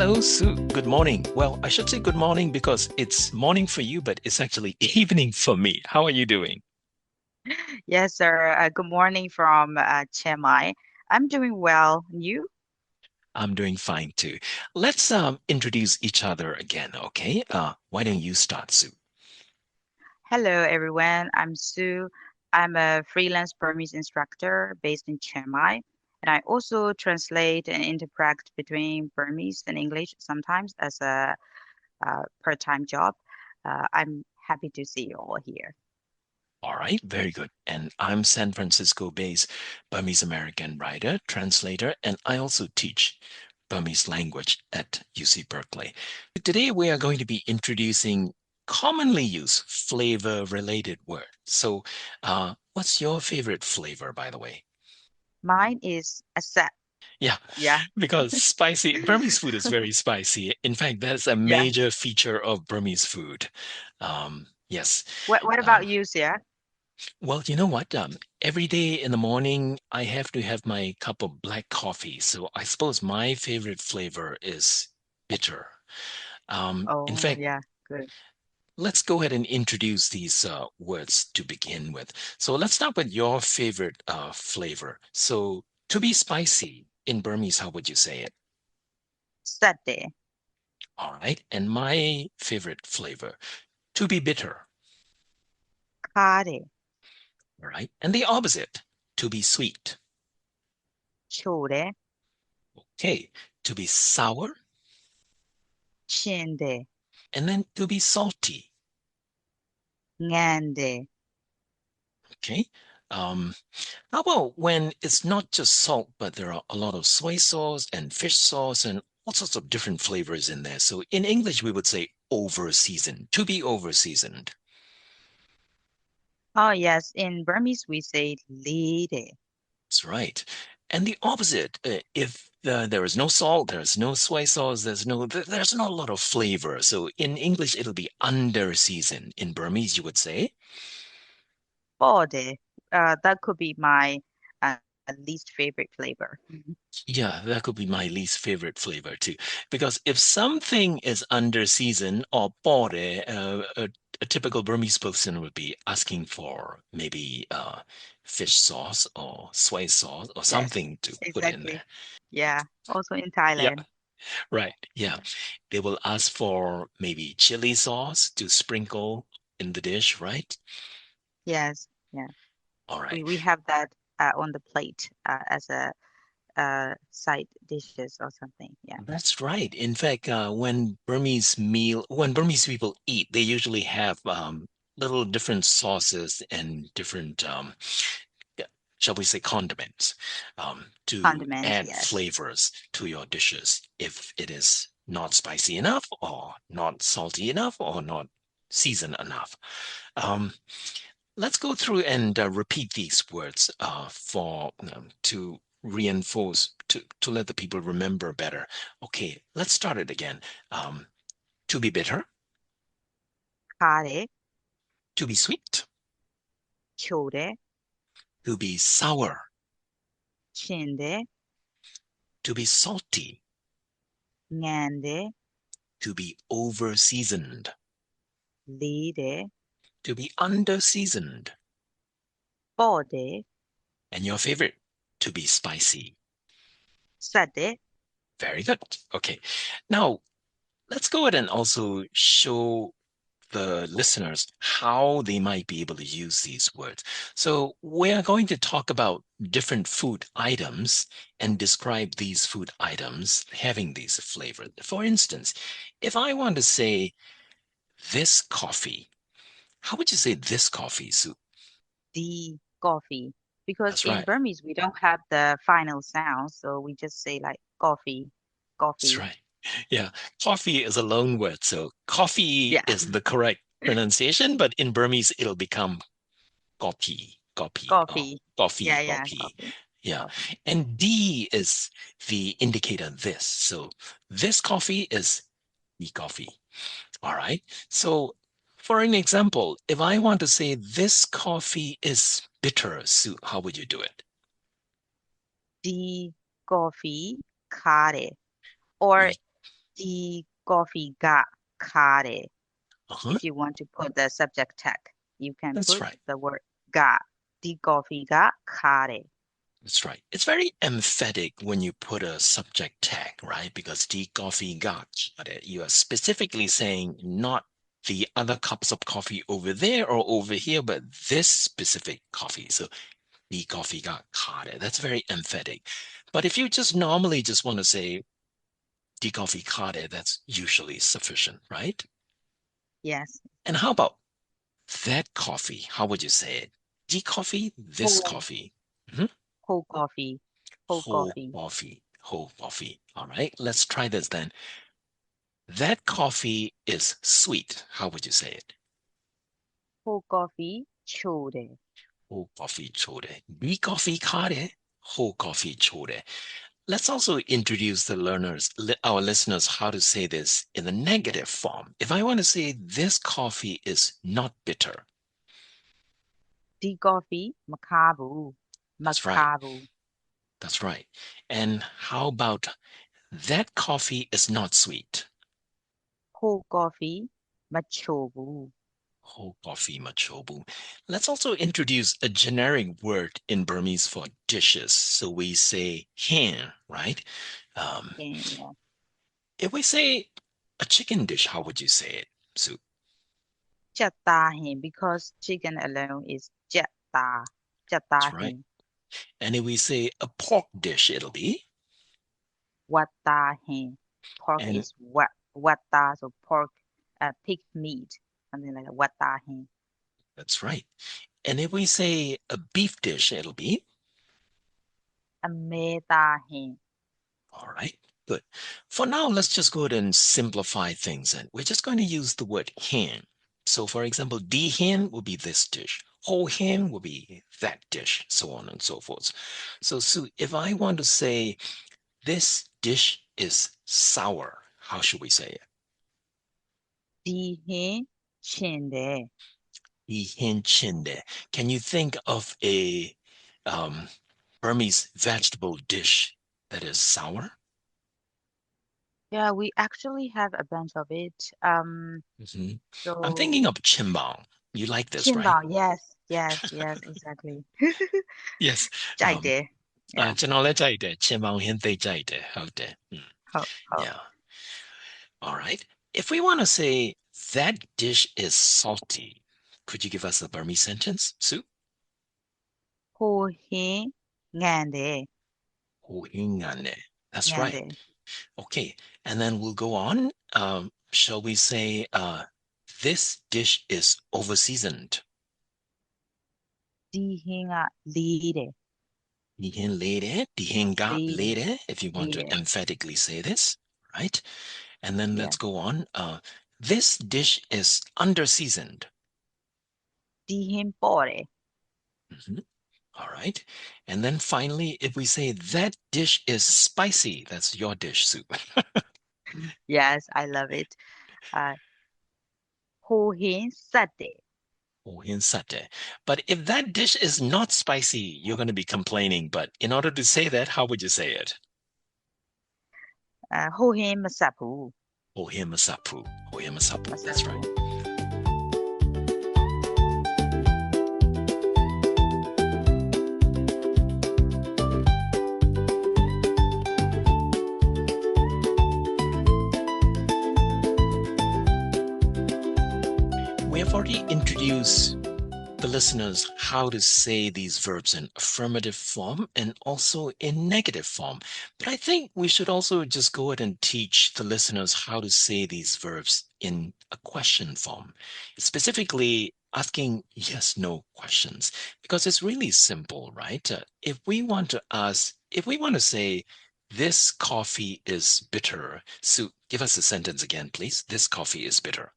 Hello, Sue. Good morning. Well, I should say good morning because it's morning for you, but it's actually evening for me. How are you doing? Yes, sir. Good morning from Chiang Mai. I'm doing well. And you? I'm doing fine too. Let's introduce each other again, okay? Why don't you start, Sue? Hello, everyone. I'm Sue. I'm a freelance Burmese instructor based in Chiang Mai, and I also translate and interpret between Burmese and English sometimes as a part-time job. I'm happy to see you all here. All right, very good. And I'm San Francisco-based Burmese American writer, translator, and I also teach Burmese language at UC Berkeley. Today we are going to be introducing commonly used flavor-related words. So, what's your favorite flavor, by the way? Mine is a set. Yeah, Yeah, because spicy, Burmese food is very spicy. In fact, that's a yeah. major feature of Burmese food. Yes. What Um, about you, Sia? well, you know what? Every day in the morning, I have to have my cup of black coffee. So I suppose my favorite flavor is bitter. In Oh, fact, yeah, good. let's go ahead and introduce these words to begin with. So let's start with your favorite flavor. So to be spicy in Burmese, how would you say it? Sate, All right. And my favorite flavor, to be bitter. kare, All right. And the opposite, to be sweet. chore, Okay. To be sour chinde, and then to be salty. ngande. Okay. Um, how about when it's not just salt, but there are a lot of soy sauce and fish sauce and all sorts of different flavors in there. So in English, we would say over seasoned, to be over seasoned. Oh, yes. In Burmese, we say lide. That's right. And the opposite, if there is no salt, there's no soy sauce, there's not a lot of flavor. So in English, it'll be under seasoned. In Burmese, you would say, Bode. That could be my uh, least favorite flavor. Mhm. yeah, that could be my least favorite flavor too. Because if something is under season or bore, a typical Burmese person would be asking for maybe fish sauce or soy sauce or Yes, something to put in exactly. there. Yeah. Also in Yeah. Thailand. Right. Yeah. They will ask for maybe chili sauce to sprinkle in the dish, right? Yes. Yeah. All right. We have that on the plate as a side dishes or something. Yeah. That's right. In fact, when Burmese people eat, they usually have little different sauces and different, yeah, shall we say, condiments to Condiments. add Yes. flavors to your dishes if it is not spicy enough or not salty enough or not seasoned enough. Um, Let's go through and repeat these words for to reinforce to let the people remember better. Okay, let's start it again. Um, to be bitter, Kare, to be sweet, chore, to be sour, chinde, to be salty, ngande, to be over seasoned, lide, to be under seasoned, bode, and your favorite, to be spicy. sade. Very good. Okay, now let's go ahead and also show the listeners how they might be able to use these words. So, we're going to talk about different food items and describe these food items having these flavors. For instance, if I want to say this coffee, how would you say this coffee, Sue? The coffee. Because That's in right. Burmese, we don't have the final sound, so we just say like coffee, That's coffee. right. Yeah, coffee is a loan word. So, coffee Yeah, is the correct pronunciation, but in Burmese, it'll become copy, copy, or coffee. coffee, Yeah, yeah, copy. coffee, Yeah. coffee. And D is the indicator this. So this coffee is the coffee. All right. So for an example, if I want to say this coffee is bitter, Sue, how would you do it? The coffee, kare. Or Y- The coffee got kare. Uh-huh. If you want to put the subject tag, you can That's put right. the word ga. The coffee got kare. That's right. It's very emphatic when you put a subject tag, right? Because the coffee got, you are specifically saying not the other cups of coffee over there or over here, but this specific coffee. So the coffee got kare. That's very emphatic. But if you just normally just want to say the coffee kare, that's usually sufficient, right? Yes. And how about that coffee? How would you say it? The coffee, this Whole, coffee. Mhm. whole coffee. Whole Whole coffee. coffee, whole coffee. All right, let's try this then. That coffee is sweet. How would you say it? Whole coffee. Chode. Whole coffee chore. The coffee kare. Whole coffee chore. Let's also introduce the learners, our listeners, how to say this in the negative form. If I want to say this coffee is not bitter, The coffee. Makabu. that's right. Makabu. That's right. And how about that coffee is not sweet? Whole coffee. Machobu. Whole coffee machobu. Let's also introduce a generic word in Burmese for dishes. So we say hen, right? Um, Yeah. if we say a chicken dish, how would you say it? So Jatahin. Because chicken alone is jata. that's right. Jatahin. And if we say a pork dish, it'll be, Watahin. Pork and is wata. So pork, pig meat. Something like that. Watahin. that's right. And if we say a beef dish, it'll be, Ametahin. all right, good. For now, let's just go ahead and simplify things. And we're just going to use the word hen. So, for example, the hen will be this dish. Whole hen will be that dish, so on and so forth. So, Sue, if I want to say this dish is sour, how should we say it? Dihin. Chinde. The hen chinde. Can you think of a um, Burmese vegetable dish that is sour? Yeah, we actually have a bunch of it. Mhm. I'm thinking So of chimbang. You like this, right? Chimbao, yes, yes, yes, exactly. Yes. 在地, yeah. ကျွန်တော်လည်းကြိုက်တယ်။ချင်းမောင်ဟင်းသိကြိုက်တယ်ဟုတ်တယ် 好, Yeah. All right. If we want to say that dish is salty, could you give us a Burmese sentence, Sue? 好興 ngande, 호잉하네. That's right. ngande. Okay. And then we'll go on. Shall we say this dish is over seasoned? Dihinga lide, Dihin lere, dihinga lide, lere, if you want to lide. emphatically say this, right? And then let's Yes. go on. This dish is under seasoned. Dihin pore. Mhm. All right. And then finally, if we say that dish is spicy, that's your dish, soup. Yes, I love it. Uh, Hohin sate. Oh, insate. But if that dish is not spicy, you're going to be complaining. But in order to say that, how would you say it? Hohin masapu. Oh, masapu. Oh, masapu. That's Masapu. right. We have already introduced the listeners how to say these verbs in affirmative form and also in negative form. But I think we should also just go ahead and teach the listeners how to say these verbs in a question form, specifically asking yes no questions, because it's really simple, right? If we want to say, this coffee is bitter. So give us a sentence again, please. This coffee is bitter.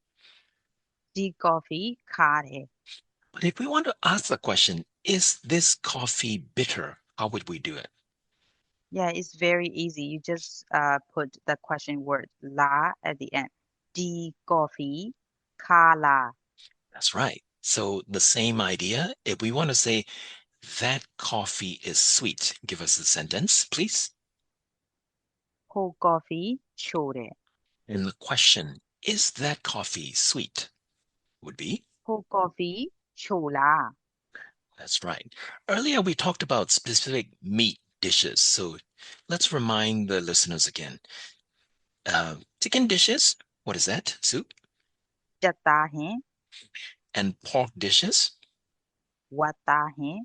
Di coffee kare. But if we want to ask the question, is this coffee bitter? How would we do it? Yeah, it's very easy. You just put the question word la at the end. Di coffee kala. That's right. So the same idea. If we want to say that coffee is sweet, give us a sentence, please. Whole coffee chore. And the question, is that coffee sweet? Would be, Cold coffee, chola. that's right. Earlier we talked about specific meat dishes. So let's remind the listeners again. Chicken dishes, what is that? Soup. Jata hai, And pork dishes wata hai,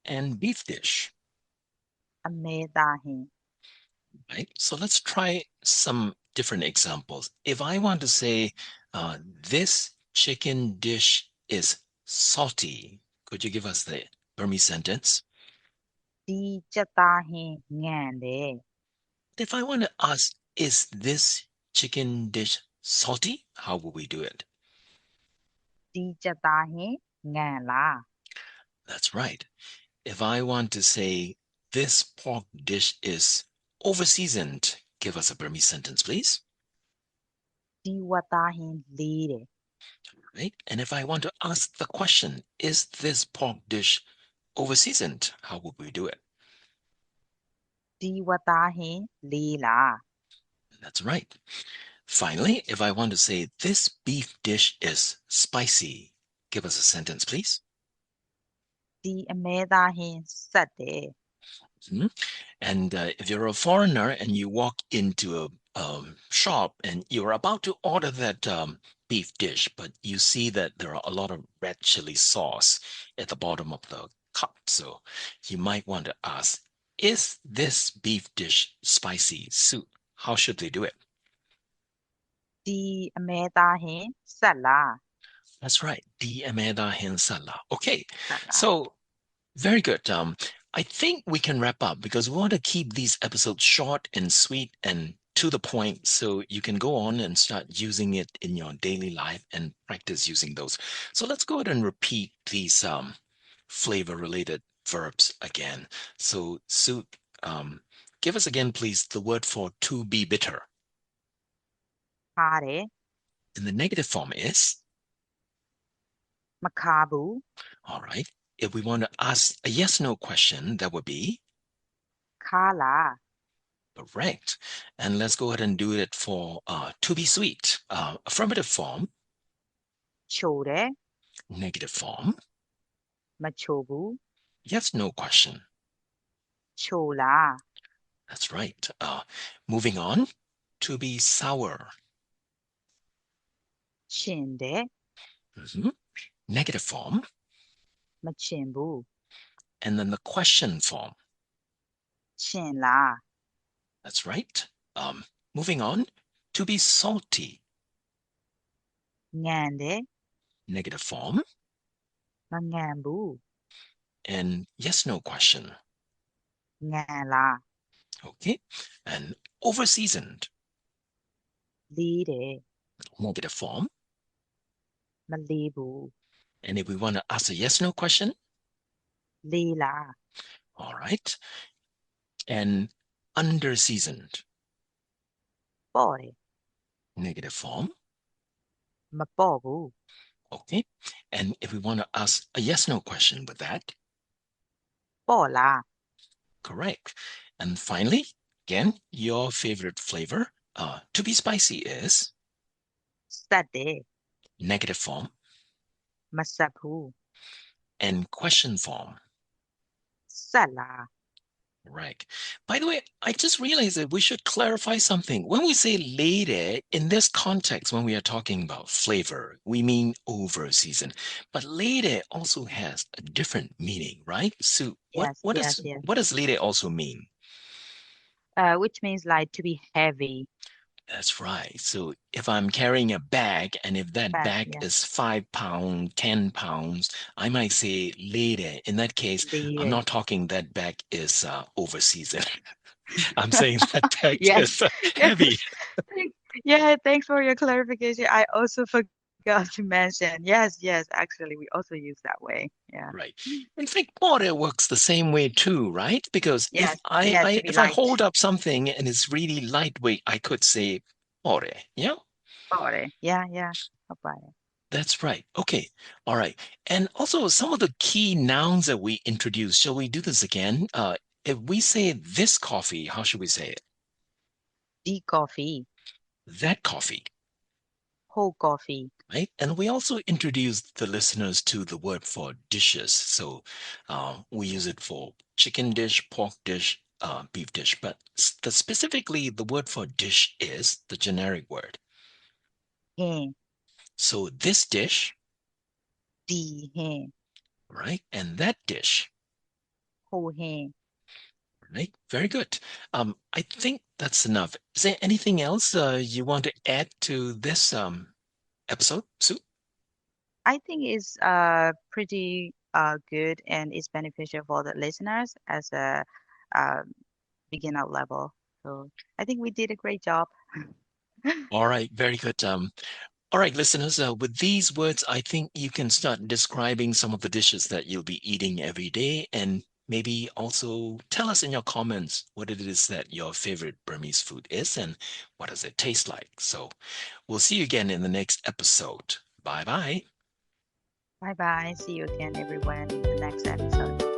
and beef dish, ameda hai. right? So let's try some different examples. If I want to say, this chicken dish is salty, could you give us the Burmese sentence? Di jata hai ngan de. If I want to ask, is this chicken dish salty? How will we do it? Di jata hai ngan la. That's right. If I want to say, this pork dish is over seasoned, give us a Burmese sentence, please. Di wata hai le de. Right? And if I want to ask the question, is this pork dish over seasoned? How would we do it? Di wata hai le la. That's right. Finally, if I want to say this beef dish is spicy, give us a sentence, please. Di ameda hai sat de. Mhm. And if you're a foreigner and you walk into a shop and you're about to order that beef dish, but you see that there are a lot of red chili sauce at the bottom of the cup. So you might want to ask, is this beef dish spicy soup? How should they do it? Di ameda hai sat la. That's right. Di emeda hen sala. Okay, Sat la. so very good. I think we can wrap up because we want to keep these episodes short and sweet and to the point so you can go on and start using it in your daily life and practice using those. So let's go ahead and repeat these flavor related verbs again. So, Sue, um, give us again, please, the word for to be bitter. Ha de. And the negative form is, Makabu. all right. If we want to ask a yes no question, that would be Ka la. correct. And let's go ahead and do it for to be sweet. Affirmative form, Cho de. negative form, Machobu. yes, no question. Chola. That's right. Moving on, to be sour. Chin de. Mhm. Negative form, Machimbu. and then the question form. Chin la. That's right. Moving on, to be salty. Ngan de. Negative form, Mangambu. and yes, no question. Ngan la. Okay. And over seasoned. Li de. Negative form. Malibu. And if we want to ask a yes, no question, Li la. all right. And under seasoned. Boy. Negative form. Mapobu. Okay. And if we want to ask a yes, no question with that, Bola. correct. And finally, again, your favorite flavor, to be spicy is Sade. negative form Masapu. and question form. Sala. Right. By the way, I just realized that we should clarify something. When we say late, in this context, when we are talking about flavor, we mean over season. But late also has a different meaning, right? So what Yes, what yes, does yes. what does late also mean? Which means like to be heavy. That's right. So if I'm carrying a bag and if that But bag yeah, is 5 pounds, 10 pounds, I might say late. In that case, I'm lead not talking that bag is over season. I'm saying that bag Yes, is yes. heavy. Yeah, thanks for your clarification. I also forgot to mention. Yes, yes, actually, we also use that way. Yeah. Right. In fact, water works the same way too, right? Because if Yes, I, yeah, to I be if I light. hold up something and it's really lightweight, I could say water. Yeah, Body. Yeah, yeah. Body. that's right. Okay. All right. And also some of the key nouns that we introduced. Shall we do this again? If we say this coffee, how should we say it? The coffee. That coffee, whole coffee. right? And we also introduced the listeners to the word for dishes. So we use it for chicken dish, pork dish, beef dish, but specifically the word for dish is the generic word. Hen, So this dish, the hen, right? And that dish, whole hen. right? Very good. I think that's enough. Is there anything else you want to add to this episode, Sue? I think it's pretty good and it's beneficial for the listeners as a uh, beginner level. So I think we did a great job. All right, very good. All right, listeners, with these words, I think you can start describing some of the dishes that you'll be eating every day, and maybe also tell us in your comments what it is that your favorite Burmese food is and what does it taste like. So we'll see you again in the next episode. Bye bye. Bye bye. See you again, everyone, in the next episode.